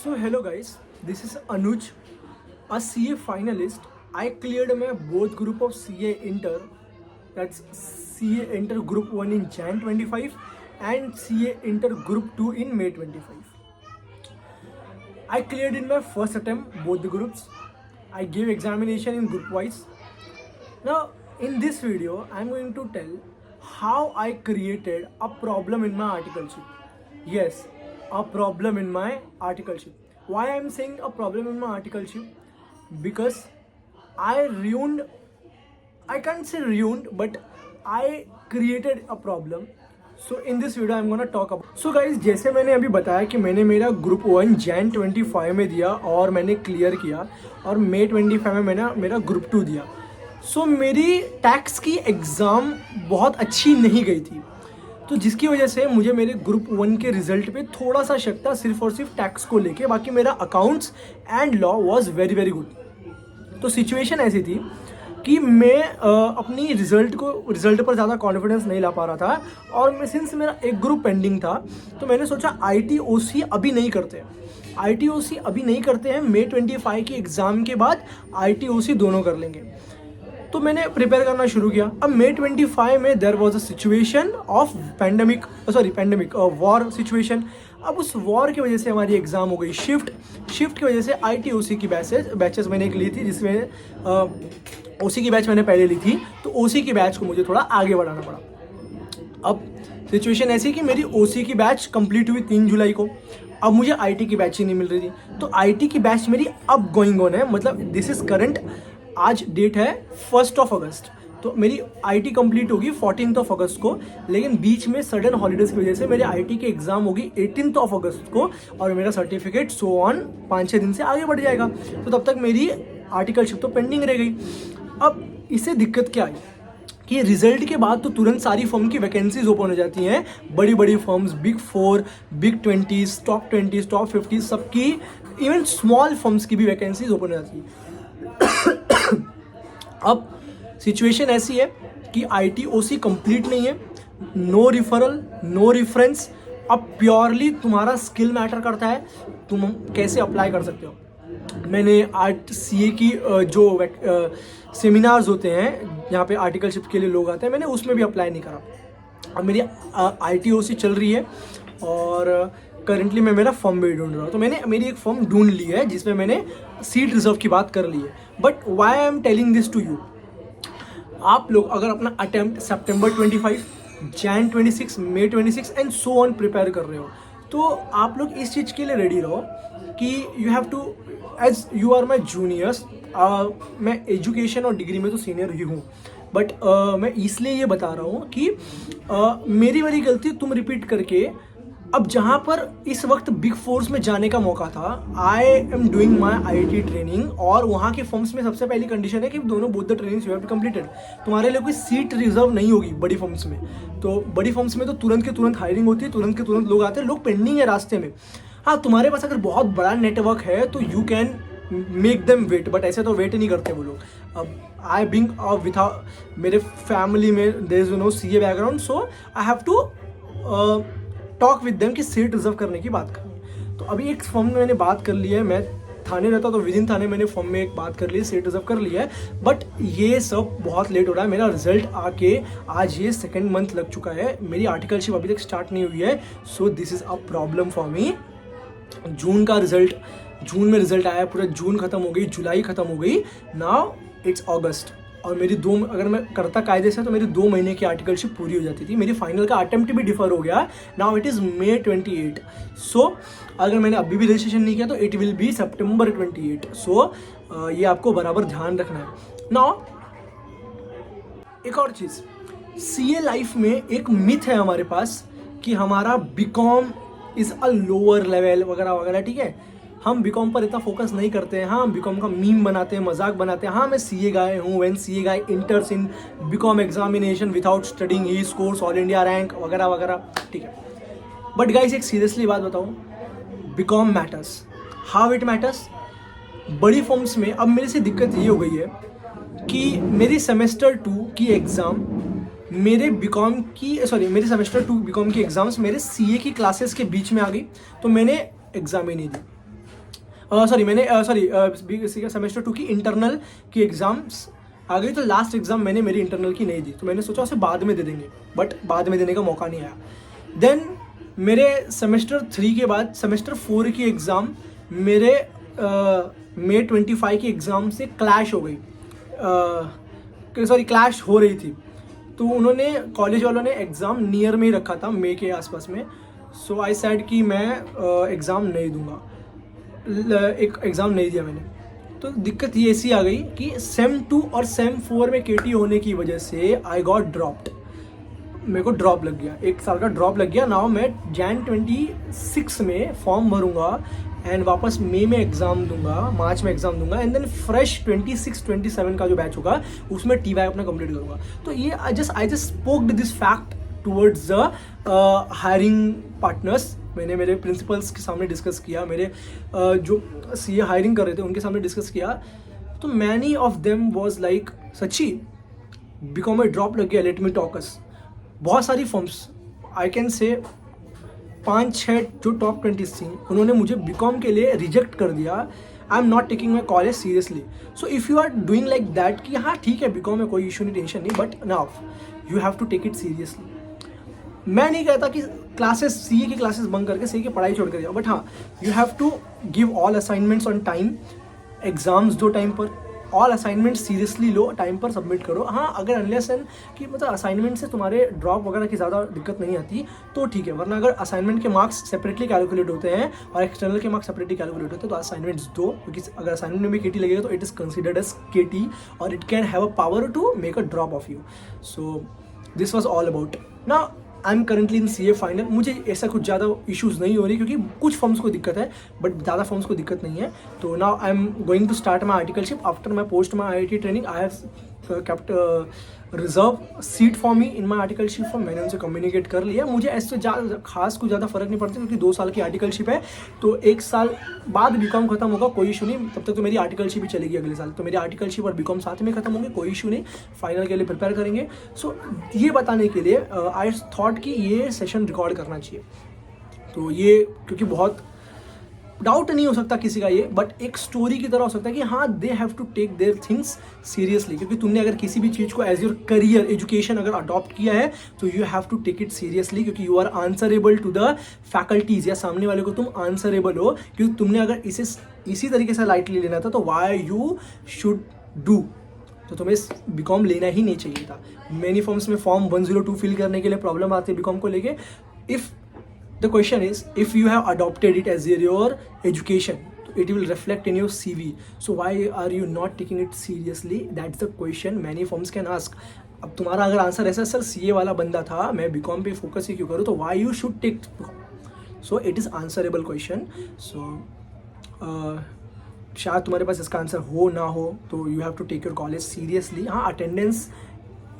So hello guys, this is Anuj, a CA finalist. I cleared my both group of CA Inter, that's CA Inter Group 1 in Jan 25 and CA Inter Group 2 in May 25. I cleared in my first attempt both the groups. I gave examination in group wise. Now in this video I am going to tell how I created a problem in my articleship. Yes, a problem in my articleship. Why I am saying a problem in my articleship? Because I can't say ruined, but I created a problem. So in this video I'm gonna talk about. So guys, जैसे मैंने अभी बताया कि मैंने मेरा group 1 Jan 25 में दिया और मैंने क्लियर किया और May 25 में मैंने मेरा ग्रुप 2 दिया. सो मेरी टैक्स की एग्ज़ाम बहुत अच्छी नहीं गई थी, तो जिसकी वजह से मुझे मेरे ग्रुप 1 के रिजल्ट पे थोड़ा सा शक था, सिर्फ और सिर्फ टैक्स को लेके. बाकी मेरा accounts and law was very very good. तो सिचुएशन ऐसी थी कि मैं अपनी रिजल्ट पर ज़्यादा कॉन्फिडेंस नहीं ला पा रहा था और मैं सिंस मेरा एक ग्रुप पेंडिंग था तो मैंने सोचा ITOC अभी नहीं करते हैं. May 25 की एग्ज़ाम के बाद ITOC दोनों कर लेंगे. तो मैंने प्रिपेयर करना शुरू किया. अब May 25 में there was a situation of pandemic war situation. अब उस वॉर की वजह से हमारी एग्ज़ाम हो गई शिफ्ट की वजह से ITOC की बैचेस मैंने एक ली थी, जिसमें OC की बैच मैंने पहले ली थी, तो OC की बैच को मुझे थोड़ा आगे बढ़ाना पड़ा. अब सिचुएशन ऐसी कि मेरी OC की बैच कंप्लीट हुई 3 जुलाई को. अब मुझे IT की बैच ही नहीं मिल रही थी, तो IT की बैच मेरी अब गोइंग ऑन है. मतलब दिस इज़ करंट, आज डेट है 1 अगस्त, तो मेरी IT कंप्लीट होगी 14 अगस्त को. लेकिन बीच में सडन हॉलीडेज़ की वजह से मेरे IT की एग्ज़ाम होगी 18 अगस्त को और मेरा सर्टिफिकेट सो ऑन 5-6 दिन से आगे बढ़ जाएगा. तो तब तक मेरी आर्टिकलशिप तो पेंडिंग रह गई. अब इससे दिक्कत क्या आई कि रिजल्ट के बाद तो तुरंत सारी फर्म की वैकेंसीज ओपन हो जाती हैं. बड़ी बड़ी firms, big 4, big 20, top 20, top 50, सबकी, इवन स्मॉल फर्म्स की भी वैकेंसीज ओपन हो जाती है. अब सिचुएशन ऐसी है कि ITOC कंप्लीट नहीं है, नो रिफरल, नो रेफरेंस. अब प्योरली तुम्हारा स्किल मैटर करता है, तुम कैसे अप्लाई कर सकते हो. मैंने आर्ट CA की जो सेमिनार्स होते हैं जहाँ पे आर्टिकलशिप के लिए लोग आते हैं, मैंने उसमें भी अप्लाई नहीं करा. अब मेरी ITOC चल रही है और करंटली मैं मेरा फॉर्म भी ढूंढ रहा हूँ. तो मैंने मेरी एक फॉर्म ढूंढ ली है जिसमें मैंने सीट रिजर्व की बात कर ली है. But why I am telling this to you, आप लोग अगर अपना attempt September 25, Jan 26, May 26 and so on prepare कर रहे हो, तो आप लोग इस चीज़ के लिए रेडी रहो कि you have to, as you are my juniors. मैं एजुकेशन और डिग्री में तो सीनियर ही हूँ, बट मैं इसलिए ये बता रहा हूँ कि मेरी वाली गलती तुम रिपीट करके, अब जहाँ पर इस वक्त बिग फोर्स में जाने का मौका था, I am doing my IT training और वहाँ के फर्म्स में सबसे पहली कंडीशन है कि दोनों both the trainings you have to completed. तुम्हारे लिए कोई सीट रिजर्व नहीं होगी बड़ी फर्म्स में. तो बड़ी फर्म्स में तो तुरंत के तुरंत हायरिंग होती है, तुरंत के तुरंत लोग आते हैं, लोग पेंडिंग है रास्ते में. हाँ, तुम्हारे पास अगर बहुत बड़ा नेटवर्क है तो you can make them wait, but ऐसे तो वेट नहीं करते वो लोग. अब आई बिंग विथ मेरे फैमिली में there is no CA background, so I have to talk with them कि सीट रिजर्व करने की बात करनी. तो अभी एक फॉर्म में मैंने बात कर ली है, मैं थाने रहता तो विद इन थाने मैंने फॉर्म में एक बात कर ली है, सीट रिजर्व कर लिया है. बट ये सब बहुत लेट हो रहा है. मेरा रिजल्ट आके आज ये 2nd मंथ लग चुका है, मेरी आर्टिकलशिप अभी तक स्टार्ट नहीं हुई है. So this is a problem for me. जून में रिजल्ट आया, पूरा जून खत्म हो गई, जुलाई खत्म हो गई, नाउ इट्स अगस्त. और मेरी अगर मैं करता कायदे से तो मेरी 2 महीने की आर्टिकलशिप पूरी हो जाती थी. मेरी फाइनल का अटेम्प्ट भी डिफर हो गया, नाउ इट इज़ May 28. सो अगर मैंने अभी भी रजिस्ट्रेशन नहीं किया तो इट विल बी September 28. सो ये आपको बराबर ध्यान रखना है. नाउ एक और चीज़, CA लाइफ में एक मिथ है हमारे पास कि हमारा BCom is a lower level वगैरह वगैरह. ठीक है, हम BCom पर इतना फोकस नहीं करते हैं. हाँ, हम BCom का मीम बनाते हैं, मजाक बनाते हैं. हाँ, मैं CA गाय हूँ. When CA guy इंटर्स in BCom examination without studying he scores all India rank वगैरह वगैरह. ठीक है, बट गाइस एक सीरियसली बात बताऊँ, BCom matters. How it matters? बड़ी फॉर्म्स में अब मेरे से दिक्कत ये हो गई है कि मेरी सेमेस्टर 2 की एग्ज़ाम मेरे सेमेस्टर 2 BCom की एग्ज़ाम्स मेरे CA की क्लासेस के बीच में आ गई, तो मैंने एग्ज़ाम ही नहीं दी. सॉरी मैंने सेमेस्टर 2 की इंटरनल की एग्ज़ाम्स आ गई, तो लास्ट एग्ज़ाम मैंने मेरी इंटरनल की नहीं दी, तो मैंने सोचा उसे बाद में दे देंगे, बट बाद में देने का मौका नहीं आया। देन मेरे सेमेस्टर 3 के बाद सेमेस्टर 4 की एग्ज़ाम मेरे May 25 की एग्ज़ाम से क्लैश हो गई, क्लैश हो रही थी। तो उन्होंने कॉलेज वालों ने एग्ज़ाम नियर में ही रखा था, मई के आसपास में। सो आई सेड कि मैं एग्ज़ाम नहीं दूंगा, एक एग्ज़ाम नहीं दिया मैंने। तो दिक्कत ये ऐसी आ गई कि सेम 2 और सेम 4 में केटी होने की वजह से आई गॉट ड्रॉप्ड, मेरे को ड्रॉप लग गया, 1 साल का ड्रॉप लग गया। नाउ मैं Jan 26 में फॉर्म भरूंगा एंड वापस मई में एग्ज़ाम दूंगा, मार्च में एग्ज़ाम दूंगा, एंड देन फ्रेश 26-27 का जो बैच होगा उसमें TY अपना कंप्लीट करूंगा। तो ये I just spoked this fact towards the hiring partners. मैंने मेरे प्रिंसिपल्स के सामने डिस्कस किया, मेरे जो CA हायरिंग कर रहे थे उनके सामने डिस्कस किया। तो many of them was like सच्ची बीकॉम में ड्रॉप लग गया, लेट मी टॉकस। बहुत सारी फर्म्स, आई कैन से 5-6 जो टॉप 20 थी, उन्होंने मुझे बीकॉम के लिए रिजेक्ट कर दिया। I am not taking my college seriously. So if you are doing like that कि हाँ ठीक है बीकॉम में कोई इशू नहीं, टेंशन नहीं, but now you have to take it seriously. मैं नहीं कहता कि क्लासेस CA की क्लासेस बंक करके CA की पढ़ाई छोड़ कर जाओ, बट हाँ you have to give all assignments on time, exams दो टाइम पर, ऑल असाइनमेंट्स सीरियसली लो, टाइम पर सबमिट करो। हाँ अगर अनलेस एंड कि मतलब असाइनमेंट से तुम्हारे ड्रॉप वगैरह की ज़्यादा दिक्कत नहीं आती तो ठीक है, वरना अगर असाइनमेंट के मार्क्स सेपरेटली कैलकुलेट होते हैं और एक्सटर्नल के मार्क्स सेपरेटली कैलकुलेट होते हैं तो असाइनमेंट्स दो, क्योंकि अगर असाइनमेंट में भी KT लगेगा तो it is considered as KT और it can have a power to make a drop of you. So this was all about. ना I am currently in CA final. मुझे ऐसा कुछ ज़्यादा इश्यूज़ नहीं हो रही क्योंकि कुछ फॉर्म्स को दिक्कत है बट ज़्यादा फॉर्म्स को दिक्कत नहीं है। तो now I am going to start my articleship after my post my IIT training. I have kept reserve seat for me in my articleship form. मैंने उनसे कम्युनिकेट कर लिया। मुझे ऐसे खास कुछ ज़्यादा फर्क नहीं पड़ता क्योंकि 2 साल की आर्टिकलशिप है, तो 1 साल बाद बीकॉम खत्म होगा, कोई इशू नहीं। तब तक तो मेरी आर्टिकलशिप ही चलेगी अगले साल, तो मेरी आर्टिकलशिप और बीकॉम साथ में खत्म होंगे, कोई इशू नहीं, फाइनल के लिए प्रिपेयर करेंगे। सो ये बताने के लिए आई थॉट कि ये सेशन रिकॉर्ड करना चाहिए। तो ये क्योंकि बहुत डाउट नहीं हो सकता किसी का ये, बट एक स्टोरी की तरह हो सकता है कि हाँ they have to take their things seriously, क्योंकि तुमने अगर किसी भी चीज़ को एज योर करियर एजुकेशन अगर अडॉप्ट किया है तो you have to take it seriously, क्योंकि you are answerable to the faculties या सामने वाले को तुम आंसरेबल हो, क्योंकि तुमने अगर इसी तरीके से लाइटली लेना था तो वाई यू शुड डू, तो तुम्हें बीकॉम लेना ही नहीं चाहिए था। मेनी फॉर्म्स में फॉर्म 102 फिल करने के लिए प्रॉब्लम आती है बीकॉम को लेके। If the question is, if you have adopted it as your education, it will reflect in your CV. So why are you not taking it seriously? That's the question many firms can ask. अब तुम्हारा अगर answer ऐसा sir CA वाला बंदा था, मैं BCom पे focus ही क्यों करूँ, तो why you should take B Com? So it is answerable question. So शायद तुम्हारे पास इसका आंसर हो ना हो, तो you have to take your college seriously. हाँ अटेंडेंस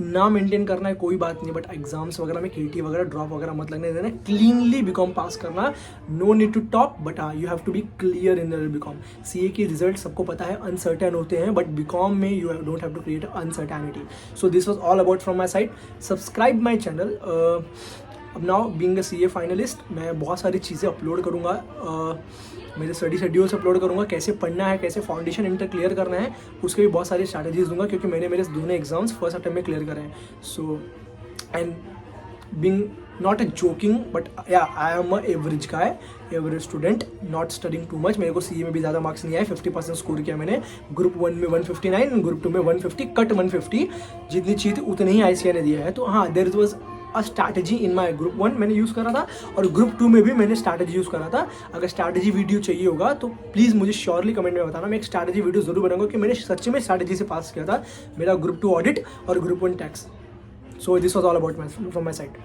ना मेंटेन करना है कोई बात नहीं, बट एग्जाम्स वगैरह में KT वगैरह ड्रॉप वगैरह मत लगने देना, क्लीनली बीकॉम पास करना, no need to top, but हाँ you have to be clear in the BCom. CA के रिजल्ट सबको पता है अनसर्टेन होते हैं, बट बीकॉम में you don't have to create uncertainty. So this was all about from my side. Subscribe my channel. अब now being a CA finalist मैं बहुत सारी चीज़ें अपलोड करूँगा, मेरे स्टडी शेड्यूल्स अपलोड करूँगा, कैसे पढ़ना है, कैसे फाउंडेशन इंटर क्लियर करना है, उसके भी बहुत सारी स्ट्रैटेजीज दूंगा, क्योंकि मैंने मेरे दोनों एग्जाम्स फर्स्ट अटेम्प्ट में क्लियर करे हैं। So and being not a joking but yeah I am a average guy, average student, not studying too much. मेरे को CA में भी ज़्यादा मार्क्स नहीं आए, 50% स्कोर किया मैंने। ग्रुप 1 में 159, ग्रुप 2 में 150, कट 150, जितनी चाहिए थी उतनी ही ICAI ने दिया है। तो हाँ there was a strategy in my group 1 मैंने यूज़ करा था, और ग्रुप 2 में भी मैंने स्ट्रैटेजी यूज़ करा था। अगर स्ट्रैटेजी वीडियो चाहिए होगा तो प्लीज़ मुझे श्योरली कमेंट में बताना, मैं एक स्ट्रैटेजी वीडियो जरूर बनाऊंगा कि मैंने सच्ची में स्ट्रैटेजी से पास किया था मेरा ग्रुप 2 ऑडिट और group 1 tax. So this was all about from my side.